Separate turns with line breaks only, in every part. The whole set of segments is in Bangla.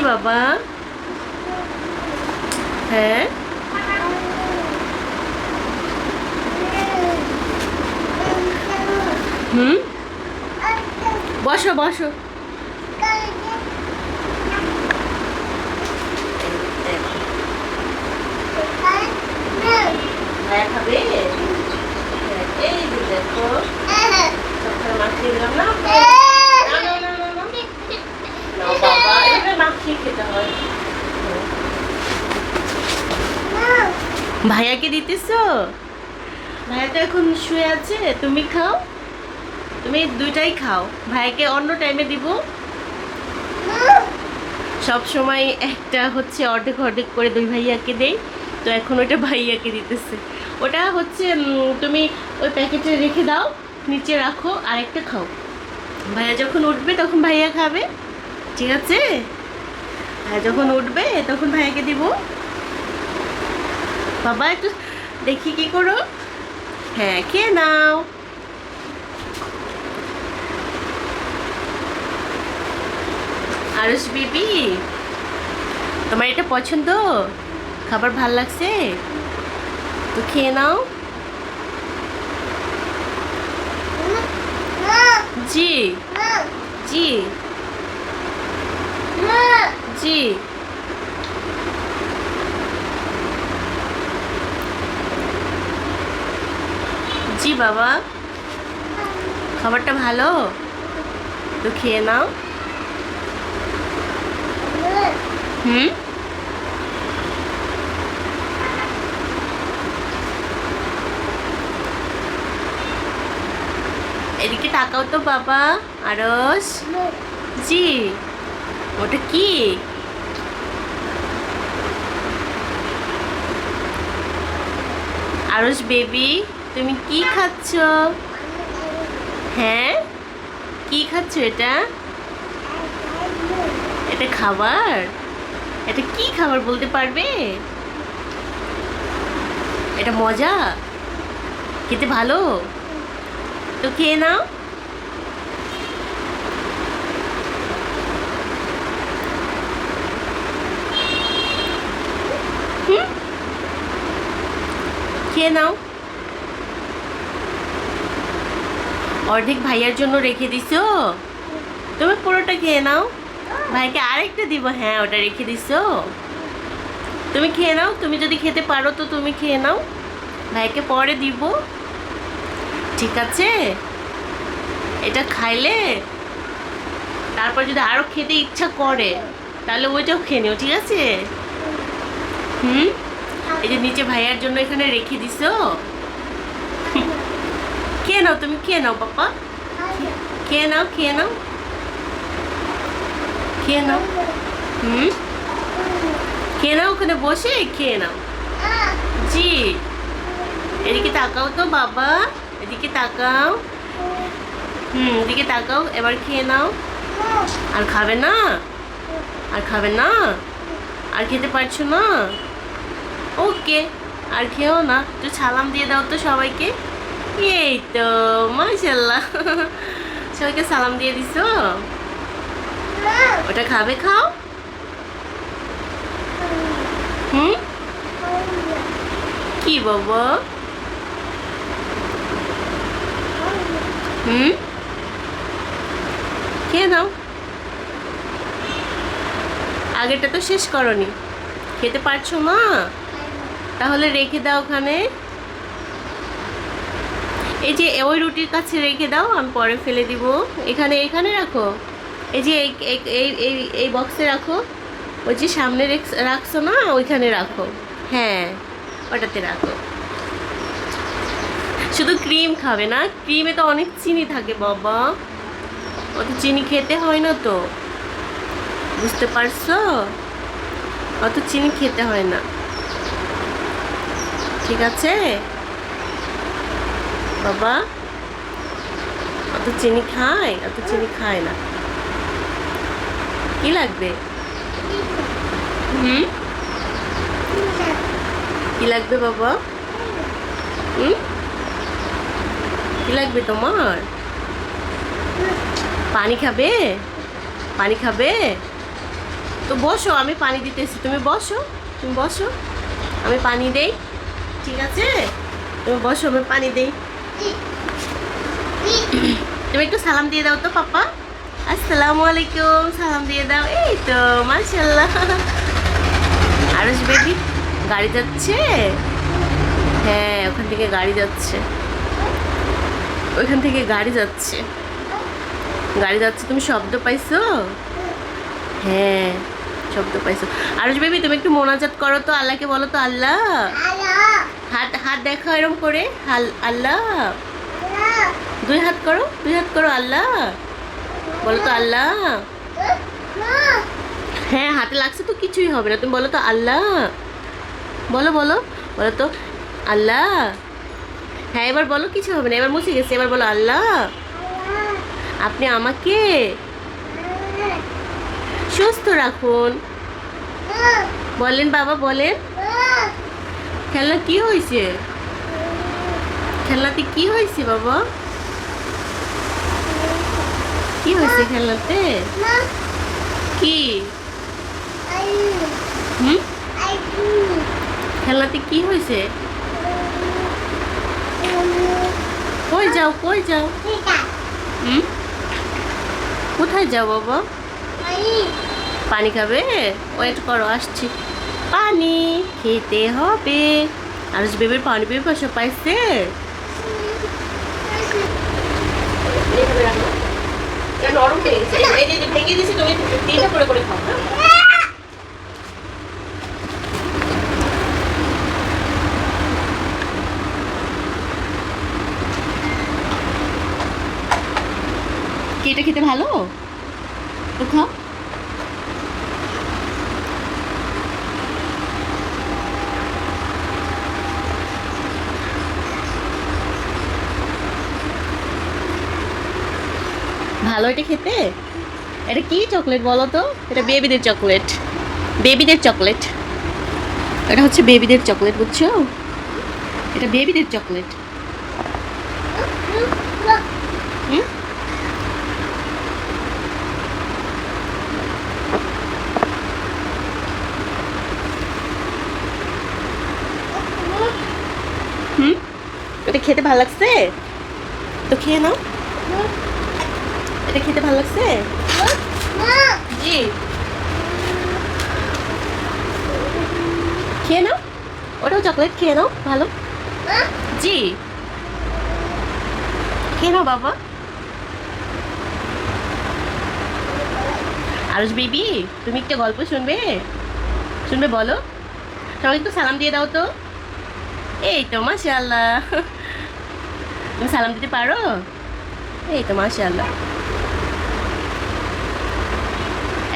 বাবা? হ্যাঁ, হুম, বসো বসো। ভাইয়া খাবে? এই যে দেখো, সবখানে মাখিয়ে দিলাম না। না, না, না, না, না। নাও বাবা, এভাবে মাখিয়ে খেতে হয়। ভাইয়াকে দিতেছো? ভাইয়া তো এখন শুয়ে আছে, তুমি খাও। তুমি দুইটাই খাও, ভাইয়াকে অন্য টাইমে দিব। সব সময় একটা হচ্ছে অর্ধেক অর্ধেক করে দুই ভাইয়াকে দেই, তো এখন ওটা ভাইয়াকে দিতেছে। ওটা হচ্ছে তুমি ওই প্যাকেটে রেখে দাও, নিচে রাখো, আর একটা খাও। ভাইয়া যখন উঠবে তখন ভাইয়া খাবে, ঠিক আছে? ভাইয়া যখন উঠবে তখন ভাইয়াকে দিব। বাবা একটু দেখি কি করো। হ্যাঁ, খেয়ে নাও। আরুষ বেবি, তোমার এটা পছন্দ? খাবার ভাল লাগছে? তো খেয়ে নাও। জি, জি, জি। জি বাবা, খাবারটা ভালো, তো খেয়ে নাও। হুম, এদিকে তাকাও তো বাবা। আরস, জি, ওটা কি? আরস বেবি, তুমি কি খাচ্ছ? হ্যাঁ, কি খাচ্ছ এটা? এটা খাবার? এটা কি খাবার বলতে পারবে? এটা মজা, খেতে ভালো, তো খেয়ে নাও। হুম, খেয়ে নাও। অর্ধেক ভাইয়ার জন্য রেখে দিছো, তুমি পুরোটা খেয়ে নাও। ভাইকে আরেকটা দিব, হ্যাঁ ওটা রেখে দিছো। তুমি খেয়ে নাও, তুমি যদি খেতে পারো তো তুমি খেয়ে নাও, ভাইকে পরে দিব, ঠিক আছে? এটা খাইলে তারপর যদি আরো খেতে ইচ্ছা করে তাহলে ওইটাও খেয়ে নিও, ঠিক আছে? হুম, এই যে নিচে ভাইয়ার জন্য এখানে রেখে দিছো, খেয়ে নাও, তুমি খেয়ে নাও পাপা। খেয়ে নাও, খেয়ে নাও, খেয়ে নাও। হুম, খেয়ে নাও, ওখানে বসে খেয়ে নাও। জি, এদিকে তাকাও তো বাবা, এদিকে তাকাও। হুম, এদিকে তাকাও, এবার খেয়ে নাও। আর খাবে না? আর খাবে না? আর খেতে পারছো না? ওকে, আর খেও না, একটু সালাম দিয়ে দাও তো সবাইকে। এই তো, মাশাল্লাহ, সবাইকে সালাম দিয়ে দিছো। ওটা খাবে, খাও। হুম, কি বাবা? হুম, খেয়ে নাও। আগেরটা তো শেষ করনি, খেতে পারছো না? তাহলে রেখে দাও ওখানে। এই যে ওই রুটির কাছে রেখে দাও, আমি পরে ফেলে দিব। এখানে, এখানে রাখো। এই যে এই এই এই এই এই বক্সে রাখো। ওই যে সামনে রাখছো না, ওইখানে রাখো। হ্যাঁ, ওটাতে রাখো। শুধু ক্রিম খাবে না, ক্রিমে তো অনেক চিনি থাকে বাবা, অত চিনি খেতে হয় না তো, বুঝতে পারছো? অত চিনি খেতে হয় না, ঠিক আছে বাবা? অত চিনি খায়? অত চিনি খায় না। কি লাগবে? হুম, কি লাগবে বাবা? হুম, কি লাগবে তোমার? পানি খাবে? পানি খাবে? তো বসো, আমি পানি দিতেছি, তুমি বসো, তুমি বসো, আমি পানি দেই, ঠিক আছে? তুমি বসো, আমি পানি দেই। তুমি একটু সালাম দিয়ে দাও তো পাপা। আসসালামু আলাইকুম, সালাম দিয়ে দাও। এই তো মাশাআল্লাহ। আরশ বেবি গাড়ি যাচ্ছে। হ্যাঁ, ওখান থেকে গাড়ি যাচ্ছে, ওইখান থেকে গাড়ি যাচ্ছে, গাড়ি যাচ্ছে। তুমি শব্দ পাইছো? হ্যাঁ, শব্দ পাইছো। আরশ বেবি তুমি একটু মোনাজাত করো তো, আল্লাহকে বলো তো আল্লাহ। হাত হাত দেখো এরকম করে, আল্লাহ। দুই হাত করো, দুই হাত করো, আল্লাহ বলো তো আল্লাহ। হ্যাঁ, হাতে লাগছে তো কিছুই হবে না, তুমি বলো তো আল্লাহ। বলো বলো, বলো তো আল্লাহ। হ্যাঁ, এবার বলো, কিছু হবে না, এবার মুছে গেছে, এবার বলো আল্লাহ। আপনি আমাকে সুস্থ রাখুন। বলেন বাবা, বলেন। খেলনা কি হয়েছে? খেলনাতে কি হয়েছে বাবা? কি হয়েছে খেলনাতে? কি? হুম, খেলনাতে কি হয়েছে? কই যাও, কই যাও? হুম, কোথায় যাও বাবা? পানি খাবে? ওয়েট করো, আসছি। পানি খেতে হবে। আরশ বেবির পানি পিপাসা পাইছে। নরম হয়ে গেছে, এই যে ভেঙে দিয়েছি, তুমি তিনটা করে করে খাও। কি এটা খেতে ভালো? তো খাও। ভালো এটা খেতে? এটা কি চকলেট বলো তো? এটা বেবিদের চকলেট, বেবিদের চকলেট। এটা হচ্ছে বেবিদের চকলেট, বুঝছো? এটা বেবিদের চকলেট। হুম, হুম, এটা খেতে ভালো লাগছে তো খেয়ে নাও। এটা খেতে ভালো লাগছে? জি, খেয়ে নাও, ওটাও চকলেট, খেয়ে নাও, ভালো। জি, খেয়ে নাও বাবা। আরশ বেবি তুমি একটা গল্প শুনবে? শুনবে বলো, সবাই একটু সালাম দিয়ে দাও তো। এই তো মাশাআল্লাহ, তুমি সালাম দিতে পারো? এই তো মাশাআল্লাহ।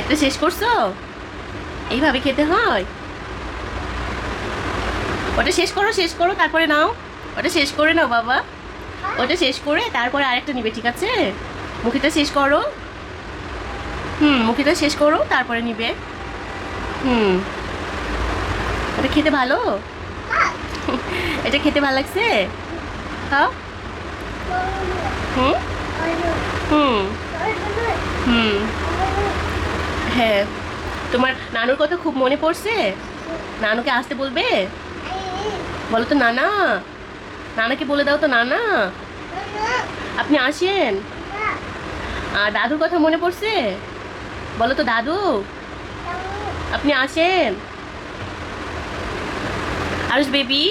একটা শেষ করছো? এইভাবে খেতে হয়? ওটা শেষ করো, শেষ করো, তারপরে নাও। ওটা শেষ করে নাও বাবা, ওটা শেষ করে তারপরে আরেকটা নিবে, ঠিক আছে? মুখিটা শেষ করো। হুম, মুখিটা শেষ করো, তারপরে নিবে। হুম, এটা খেতে ভালো? এটা খেতে ভালো লাগছে? খাও। হুম, হুম, হুম। হ্যাঁ, তোমার নানুর কথা খুব মনে পড়ছে? নানুকে আসতে বলবে? বলো তো নানা, নানাকে বলে দাও তো নানা আপনি আসেন। আর দাদুর কথা মনে পড়ছে? বলো তো দাদু আপনি আসেন। আরশ বেবি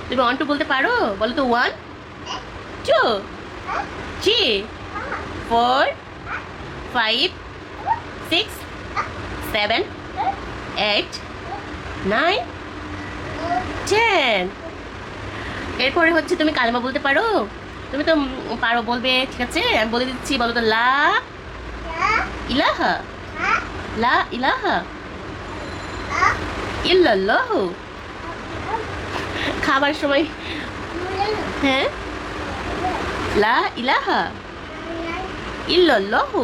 তুমি 1 2 বলতে পারো? বলো তো 1 2 3 4 5 6 7 8 9 10। এরপরে হচ্ছে তুমি কালেমা বলতে পারো? তুমি তো পারো, বলবে, ঠিক আছে? আমি বলে দিচ্ছি, বলো তো লা ইলাহা, লা ইলাহা ইল্লাল্লাহু। খাবার সময়, হ্যাঁ, লা ইলাহা ইল্লাল্লাহু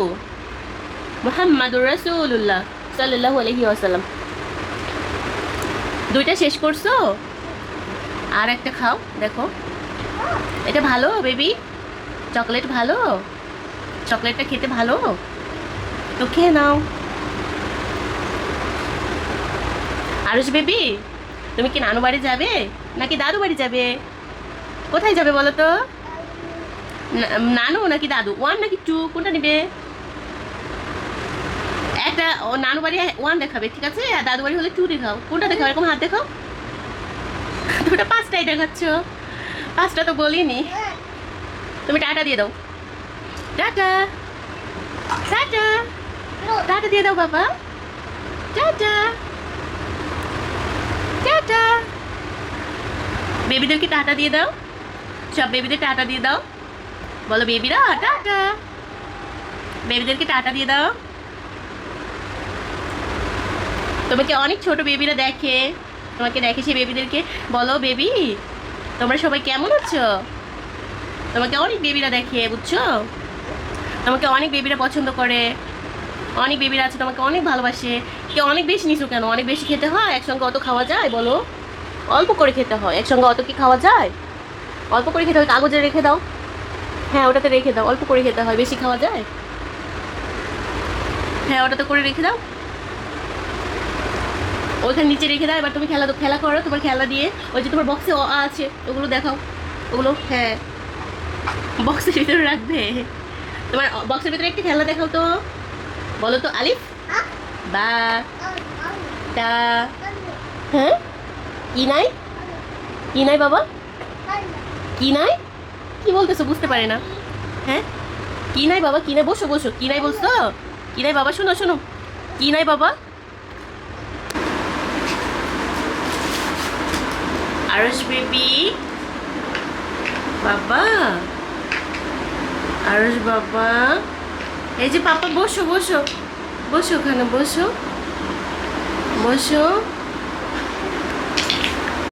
মুহাম্মাদুর রাসূলুল্লাহ সাল্লাল্লাহু আলাইহি ওয়াসাল্লাম। দুইটা শেষ করছো? আর একটা খাও, দেখো। এটা ভালো বেবি, চকলেট ভালো, চকলেটটা খেতে ভালো তো খেয়ে নাও। আরুষ বেবি, তুমি কি নানু বাড়ি যাবে নাকি দাদু বাড়ি যাবে? কোথায় যাবে বলো তো? নানু নাকি দাদু, 1 নাকি 2, কোনটা নিবে? একটা ও নানু বাড়ি 1 দেখাবে, ঠিক আছে, আর দাদু বাড়ি হলে 2 দেখাও। কোনটা দেখাও? এরকম হাত দেখাও। দুটো 5টাই দেখাচ্ছ। 5টা তো বলিনি। তুমি টাটা দিয়ে দাও। টাটা টাটা টাটা দিয়ে দাও বাবা। Tata tata. বেবিদেরকে টাটা দিয়ে দাও। সব বেবিদের টাটা দিয়ে দাও। বলো বেবিরা টাটা। বেবিদেরকে টাটা দিয়ে দাও। তোমাকে অনেক ছোট বেবিরা দেখে, তোমাকে দেখে সেই বেবিদেরকে বলো বেবি তোমরা সবাই কেমন আছো? তোমাকে অনেক বেবিরা দেখে, বুঝছো? তোমাকে অনেক বেবিরা পছন্দ করে, অনেক বেবিরা আছে তোমাকে অনেক ভালোবাসে। কেউ অনেক বেশি নিছো কেন? অনেক বেশি খেতে হয়? একসঙ্গে অত খাওয়া যায় বলো? অল্প করে খেতে হয়। একসঙ্গে অত কি খাওয়া যায়? অল্প করে খেতে হয়। কাগজে রেখে দাও। হ্যাঁ, ওটাতে রেখে দাও। অল্প করে খেতে হয়, বেশি খাওয়া যায়? হ্যাঁ, ওটাতে করে রেখে দাও। ওইখানে নিচে রেখে দাও। এবার তুমি খেলা করো তোমার খেলা দিয়ে। ওই যে তোমার বক্সে আছে, ওগুলো দেখাও। ওগুলো হ্যাঁ বক্সের ভিতরে রাখবে। তোমার বক্সের ভিতরে একটি খেলা দেখাও তো। বলো তো আলিফ বা টা। হ্যাঁ, কি নাই? কি নাই বাবা? কি নাই? কি বলতেছো? বুঝতে পারে না। হ্যাঁ, কি নাই বাবা? কি নাই? বসো বসো। কি নাই বলছো? কি নাই বাবা? শোনো শোনো, কি নাই বাবা? আরুষ বেবি বাবা, আরুষ বাবা, এই যে পাপা, বসো বসো বসো, ওখানে বসো বসো।